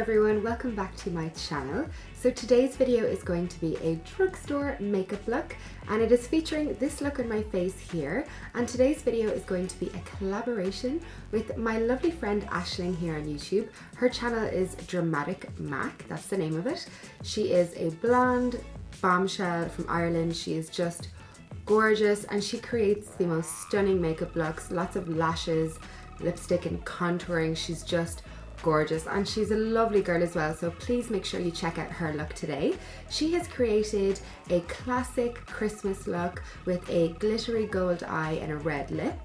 everyone, welcome back to my channel. So today's video is going to be a drugstore makeup look, and it is featuring this look on my face here. And today's video is going to be a collaboration with my lovely friend Aisling here on YouTube. Her channel is Dramatic Mac, that's the name of it. She is a blonde bombshell from Ireland. She is just gorgeous and she creates the most stunning makeup looks, lots of lashes, lipstick and contouring. She's just gorgeous and she's a lovely girl as well, so please make sure you check out her look today. She has created a classic Christmas look with a glittery gold eye and a red lip,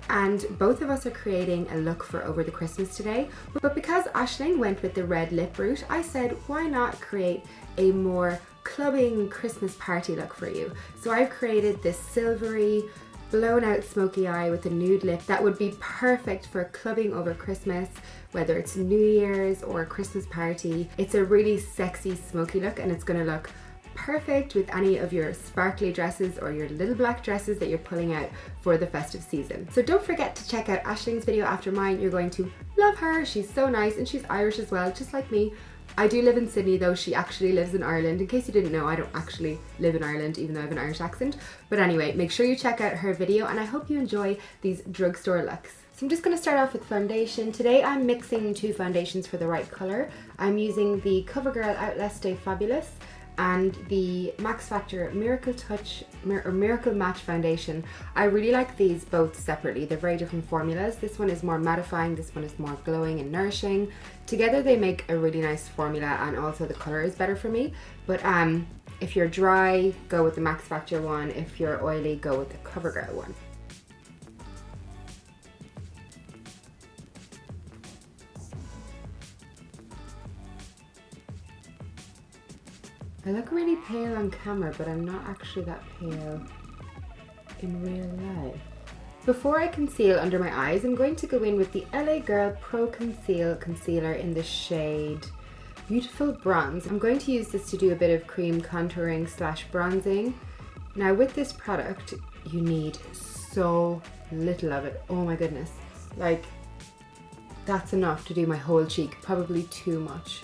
and both of us are creating a look for over the Christmas today. But because Aisling went with the red lip route, I said why not create a more clubbing Christmas party look for you. So I've created this silvery blown out smoky eye with a nude lip that would be perfect for clubbing over Christmas, whether it's New Year's or a Christmas party. It's a really sexy smoky look and it's going to look perfect with any of your sparkly dresses or your little black dresses that you're pulling out for the festive season. So don't forget to check out Aisling's video after mine. You're going to love her. She's so nice and she's Irish as well, just like me. I do live in Sydney though, she actually lives in Ireland. In case you didn't know, I don't actually live in Ireland even though I have an Irish accent. But anyway, make sure you check out her video and I hope you enjoy these drugstore looks. So I'm just going to start off with foundation. Today I'm mixing two foundations for the right colour. I'm using the CoverGirl Outlet Stay Fabulous and the Max Factor Miracle Touch or Miracle Match foundation. I really like these both separately. They're very different formulas. This one is more mattifying, this one is more glowing and nourishing. Together they make a really nice formula and also the colour is better for me. But if you're dry, go with the Max Factor one. If you're oily, go with the CoverGirl one. I look really pale on camera, but I'm not actually that pale in real life. Before I conceal under my eyes, I'm going to go in with the LA Girl Pro Conceal Concealer in the shade Beautiful Bronze. I'm going to use this to do a bit of cream contouring slash bronzing. Now with this product, you need so little of it. Oh my goodness. Like, that's enough to do my whole cheek, probably too much.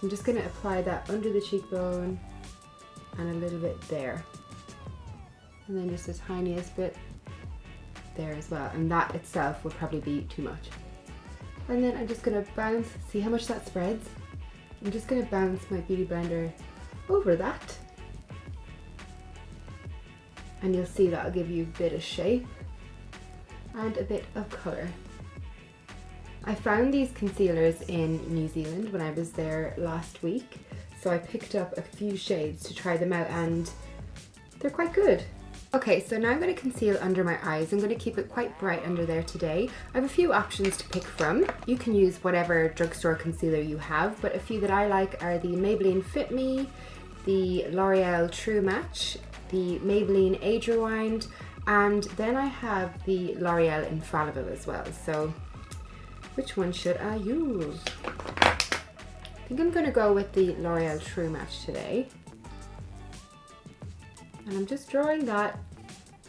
I'm just going to apply that under the cheekbone and a little bit there, and then just the tiniest bit there as well, and that itself will probably be too much. And then I'm just going to bounce, see how much that spreads? I'm just going to bounce my beauty blender over that and you'll see that'll give you a bit of shape and a bit of colour. I found these concealers in New Zealand when I was there last week, so I picked up a few shades to try them out and they're quite good. Okay, so now I'm going to conceal under my eyes. I'm going to keep it quite bright under there today. I have a few options to pick from. You can use whatever drugstore concealer you have, but a few that I like are the Maybelline Fit Me, the L'Oreal True Match, the Maybelline Age Rewind, and then I have the L'Oreal Infallible as well. So which one should I use? I think I'm going to go with the L'Oreal True Match today. And I'm just drawing that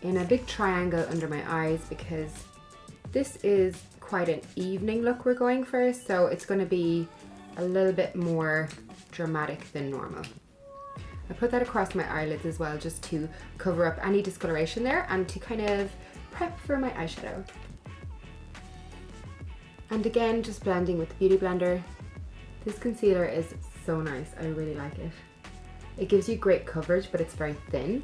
in a big triangle under my eyes because this is quite an evening look we're going for, so it's going to be a little bit more dramatic than normal. I put that across my eyelids as well just to cover up any discoloration there and to kind of prep for my eyeshadow. And again, just blending with the Beauty Blender. This concealer is so nice, I really like it. It gives you great coverage, but it's very thin,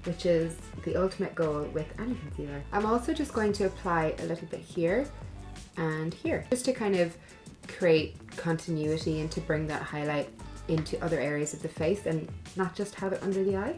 which is the ultimate goal with any concealer. I'm also just going to apply a little bit here and here, just to kind of create continuity and to bring that highlight into other areas of the face and not just have it under the eye.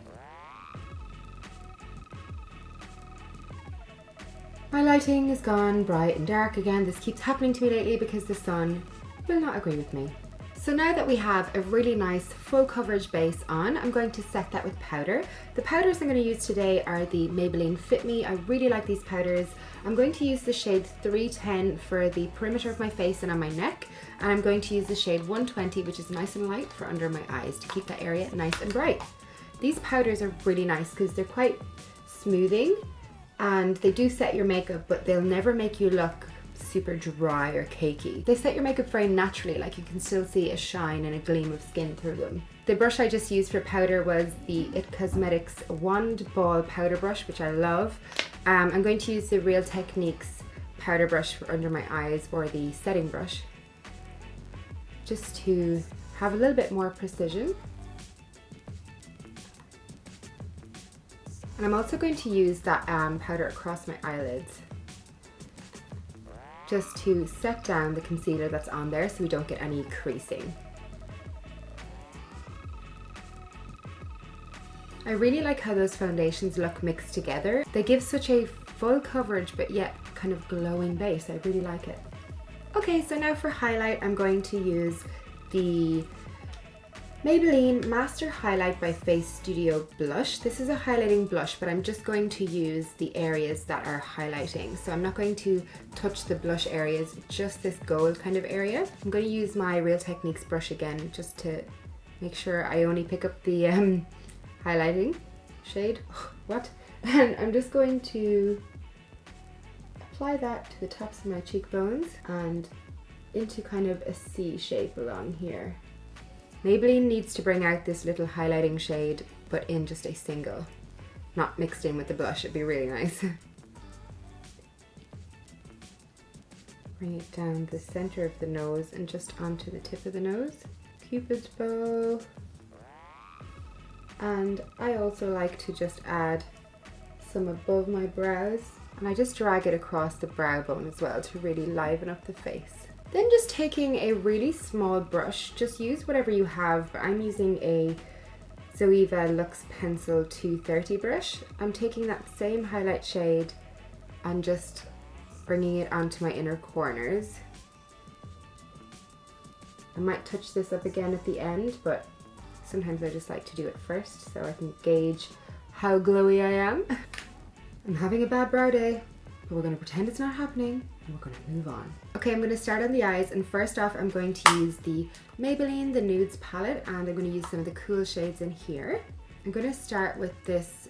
My lighting is gone bright and dark again. This keeps happening to me lately because the sun will not agree with me. So now that we have a really nice full coverage base on, I'm going to set that with powder. The powders I'm going to use today are the Maybelline Fit Me. I really like these powders. I'm going to use the shade 310 for the perimeter of my face and on my neck. And I'm going to use the shade 120, which is nice and light, for under my eyes to keep that area nice and bright. These powders are really nice because they're quite smoothing and they do set your makeup, but they'll never make you look super dry or cakey. They set your makeup very naturally, like you can still see a shine and a gleam of skin through them. The brush I just used for powder was the It Cosmetics Wand Ball powder brush, which I love. I'm going to use the Real Techniques powder brush for under my eyes, or the setting brush, just to have a little bit more precision. And I'm also going to use that powder across my eyelids, just to set down the concealer that's on there so we don't get any creasing. I really like how those foundations look mixed together. They give such a full coverage but yet kind of glowing base. I really like it. Okay, so now for highlight, I'm going to use the Maybelline Master Highlight by Face Studio blush. This is a highlighting blush, but I'm just going to use the areas that are highlighting. So I'm not going to touch the blush areas, just this gold kind of area. I'm going to use my Real Techniques brush again, just to make sure I only pick up the highlighting shade. What? And I'm just going to apply that to the tops of my cheekbones and into kind of a C shape along here. Maybelline needs to bring out this little highlighting shade, but in just a single, not mixed in with the blush. It'd be really nice. Bring it down the center of the nose and just onto the tip of the nose. Cupid's bow. And I also like to just add some above my brows, and I just drag it across the brow bone as well to really liven up the face. Then just taking a really small brush, just use whatever you have, but I'm using a Zoeva Luxe Pencil 230 brush. I'm taking that same highlight shade and just bringing it onto my inner corners. I might touch this up again at the end, but sometimes I just like to do it first so I can gauge how glowy I am. I'm having a bad brow day, but we're going to pretend it's not happening and we're going to move on. Okay, I'm going to start on the eyes, and first off I'm going to use the Maybelline The Nudes palette, and I'm going to use some of the cool shades in here. I'm going to start with this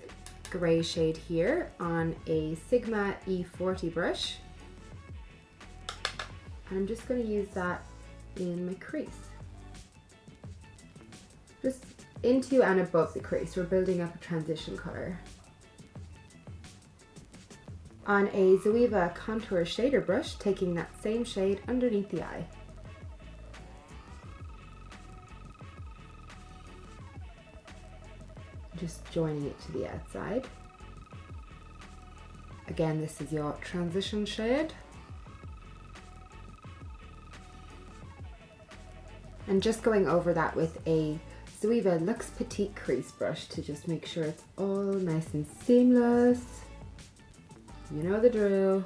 grey shade here on a Sigma E40 brush, and I'm just going to use that in my crease. Just into and above the crease. We're building up a transition color. On a Zoeva Contour Shader brush, taking that same shade underneath the eye. Just joining it to the outside. Again, this is your transition shade. And just going over that with a Zoeva Luxe Petite Crease brush to just make sure it's all nice and seamless. You know the drill.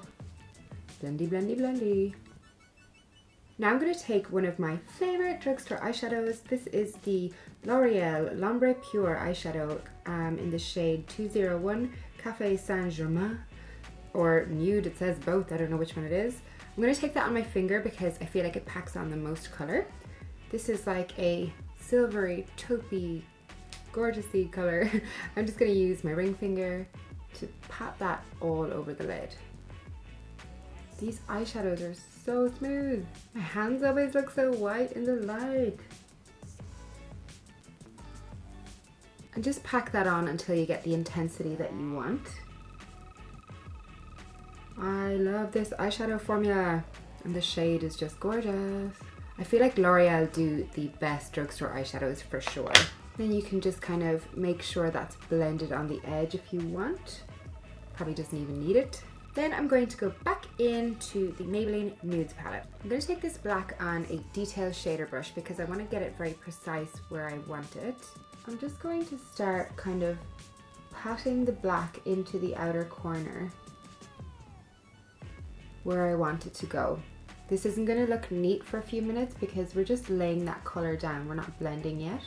Blendy, blendy, blendy. Now I'm going to take one of my favorite drugstore eyeshadows. This is the L'Oreal L'Ombre Pure eyeshadow in the shade 201 Café Saint Germain, or Nude. It says both. I don't know which one it is. I'm going to take that on my finger because I feel like it packs on the most color. This is like a silvery, taupey, gorgeousy color. I'm just going to use my ring finger to pat that all over the lid. These eyeshadows are so smooth. My hands always look so white in the light. And just pack that on until you get the intensity that you want. I love this eyeshadow formula, and the shade is just gorgeous. I feel like L'Oreal do the best drugstore eyeshadows for sure. Then you can just kind of make sure that's blended on the edge if you want. Probably doesn't even need it. Then I'm going to go back into the Maybelline Nudes palette. I'm going to take this black on a detail shader brush because I want to get it very precise where I want it. I'm just going to start kind of patting the black into the outer corner where I want it to go. This isn't going to look neat for a few minutes because we're just laying that color down. We're not blending yet.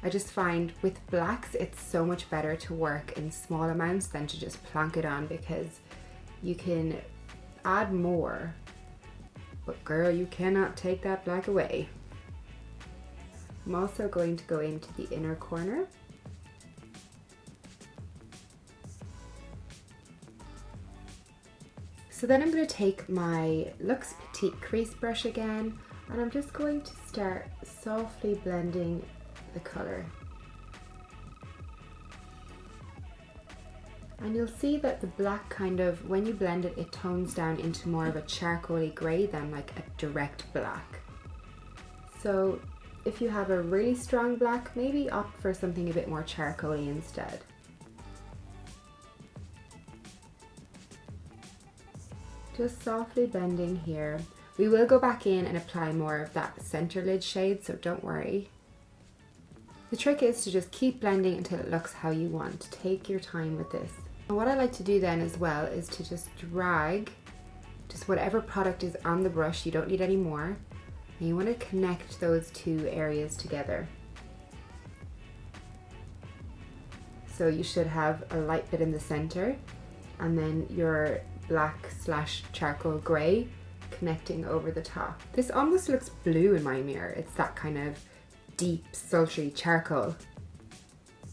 I just find with blacks it's so much better to work in small amounts than to just plonk it on, because you can add more, but girl, you cannot take that black away. I'm also going to go into the inner corner. So then I'm going to take my Luxe Petite crease brush again, and I'm just going to start softly blending the color. And you'll see that the black kind of, when you blend it, it tones down into more of a charcoaly grey than like a direct black. So if you have a really strong black, maybe opt for something a bit more charcoaly instead. Just softly blending here. We will go back in and apply more of that center lid shade, so don't worry. The trick is to just keep blending until it looks how you want. Take your time with this. And what I like to do then as well is to just drag just whatever product is on the brush. You don't need any more. And you want to connect those two areas together. So you should have a light bit in the center and then your black / charcoal grey connecting over the top. This almost looks blue in my mirror. It's that kind of deep, sultry charcoal.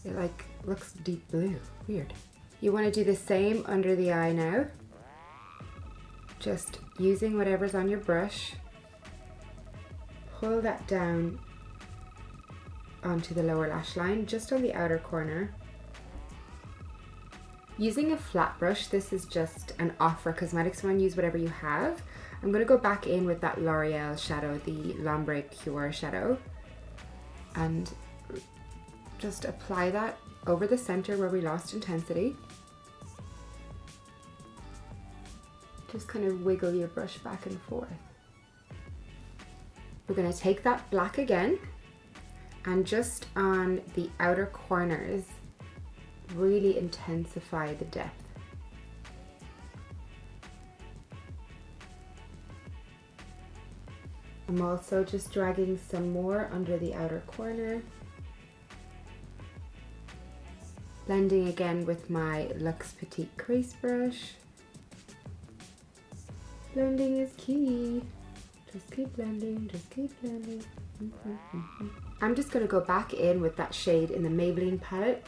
It like looks deep blue. Weird. You want to do the same under the eye now. Just using whatever's on your brush. Pull that down onto the lower lash line, just on the outer corner. Using a flat brush, this is just an Ofra Cosmetics one, use whatever you have. I'm going to go back in with that L'Oreal shadow, the L'Ombre Pure shadow, and just apply that over the center where we lost intensity. Just kind of wiggle your brush back and forth. We're going to take that black again and just on the outer corners really intensify the depth. I'm also just dragging some more under the outer corner. Blending again with my Luxe Petite crease brush. Blending is key. Just keep blending, just keep blending. I'm just going to go back in with that shade in the Maybelline palette,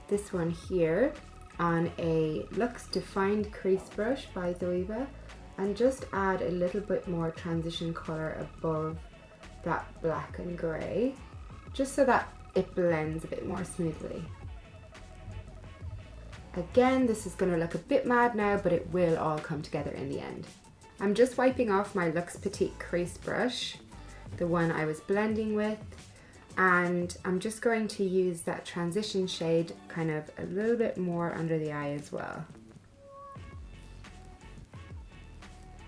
this one here, on a Luxe Defined crease brush by Zoeva, and just add a little bit more transition color above that black and grey, just so that it blends a bit more smoothly. Again, this is going to look a bit mad now, but it will all come together in the end. I'm just wiping off my Luxe Petite crease brush, the one I was blending with, and I'm just going to use that transition shade kind of a little bit more under the eye as well,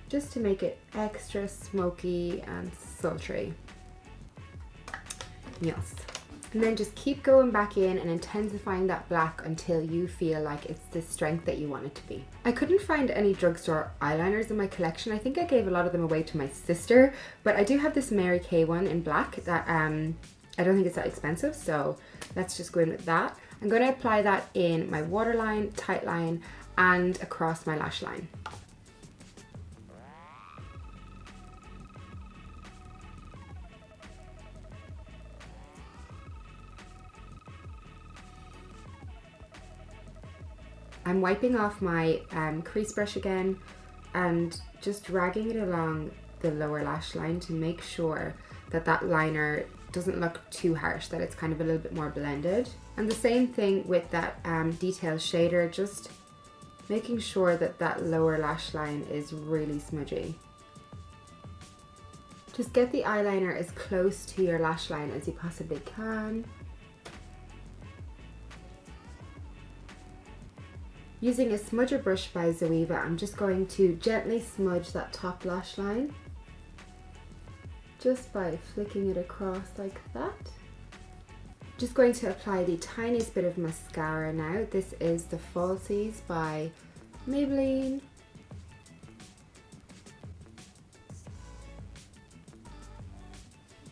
just to make it extra smoky and sultry. Yes. And then just keep going back in and intensifying that black until you feel like it's the strength that you want it to be. I couldn't find any drugstore eyeliners in my collection. I think I gave a lot of them away to my sister, but I do have this Mary Kay one in black that I don't think it's that expensive, so let's just go in with that. I'm going to apply that in my waterline, tight line, and across my lash line. I'm wiping off my crease brush again and just dragging it along the lower lash line to make sure that that liner doesn't look too harsh, that it's kind of a little bit more blended. And the same thing with that detail shader, just making sure that that lower lash line is really smudgy. Just get the eyeliner as close to your lash line as you possibly can. Using a smudger brush by Zoeva, I'm just going to gently smudge that top lash line, just by flicking it across like that. Just going to apply the tiniest bit of mascara now. This is the Falsies by Maybelline.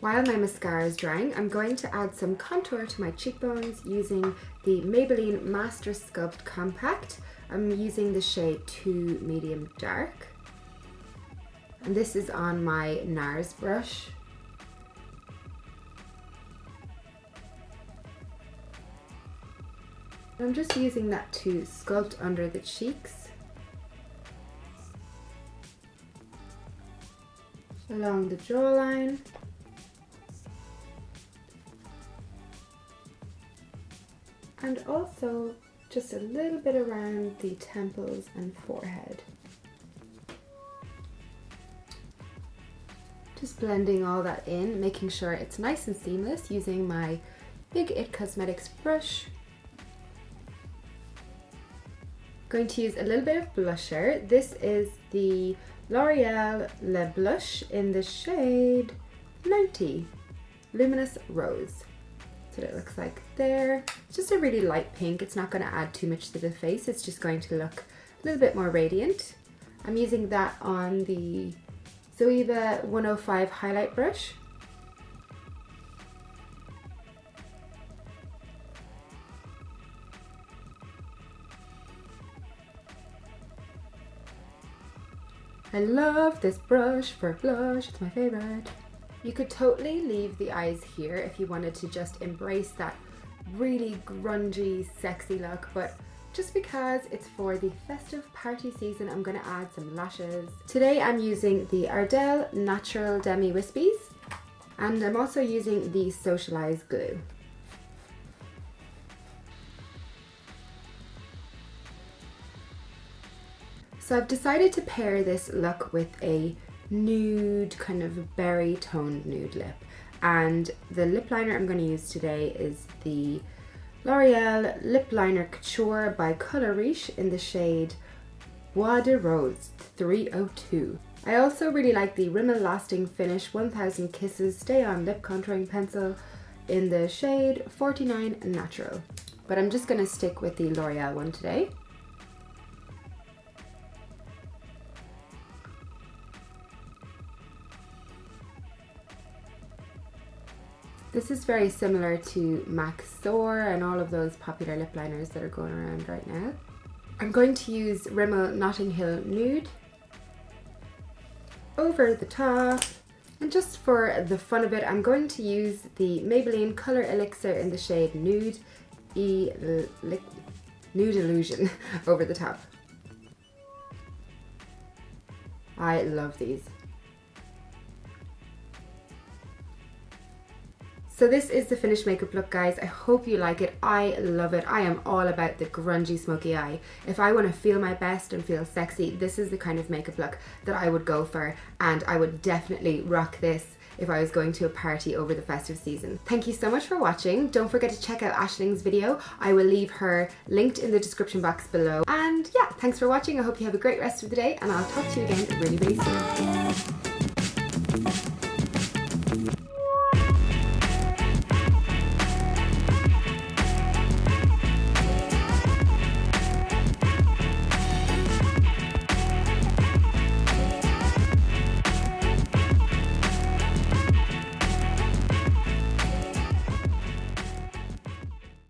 While my mascara is drying, I'm going to add some contour to my cheekbones using the Maybelline Master Sculpt Compact. I'm using the shade 2 Medium Dark. And this is on my NARS brush. I'm just using that to sculpt under the cheeks. along the jawline. And also just a little bit around the temples and forehead. Just blending all that in, making sure it's nice and seamless using my Big It Cosmetics brush. Going to use a little bit of blusher. This is the L'Oreal Le Blush in the shade 90, Luminous Rose. That's what it looks like there. It's just a really light pink. It's not going to add too much to the face. It's just going to look a little bit more radiant. I'm using that on the Zoeva 105 highlight brush. I love this brush for blush, it's my favorite. You could totally leave the eyes here if you wanted to just embrace that really grungy, sexy look, but just because it's for the festive party season, I'm going to add some lashes. Today I'm using the Ardell Natural Demi Wispies, and I'm also using the Socialize glue. So I've decided to pair this look with a nude, kind of berry toned nude lip. And the lip liner I'm going to use today is the L'Oreal Lip Liner Couture by Color Riche in the shade Bois de Rose 302. I also really like the Rimmel Lasting Finish 1000 Kisses Stay On Lip Contouring Pencil in the shade 49 Natural. But I'm just going to stick with the L'Oreal one today. This is very similar to MAC Soar and all of those popular lip liners that are going around right now. I'm going to use Rimmel Notting Hill Nude over the top. And just for the fun of it, I'm going to use the Maybelline Color Elixir in the shade Nude Illusion over the top. I love these. So this is the finished makeup look, guys. I hope you like it. I love it. I am all about the grungy smoky eye. If I want to feel my best and feel sexy, this is the kind of makeup look that I would go for, and I would definitely rock this if I was going to a party over the festive season. Thank you so much for watching. Don't forget to check out Aisling's video. I will leave her linked in the description box below. And yeah, thanks for watching. I hope you have a great rest of the day, and I'll talk to you again really, really soon.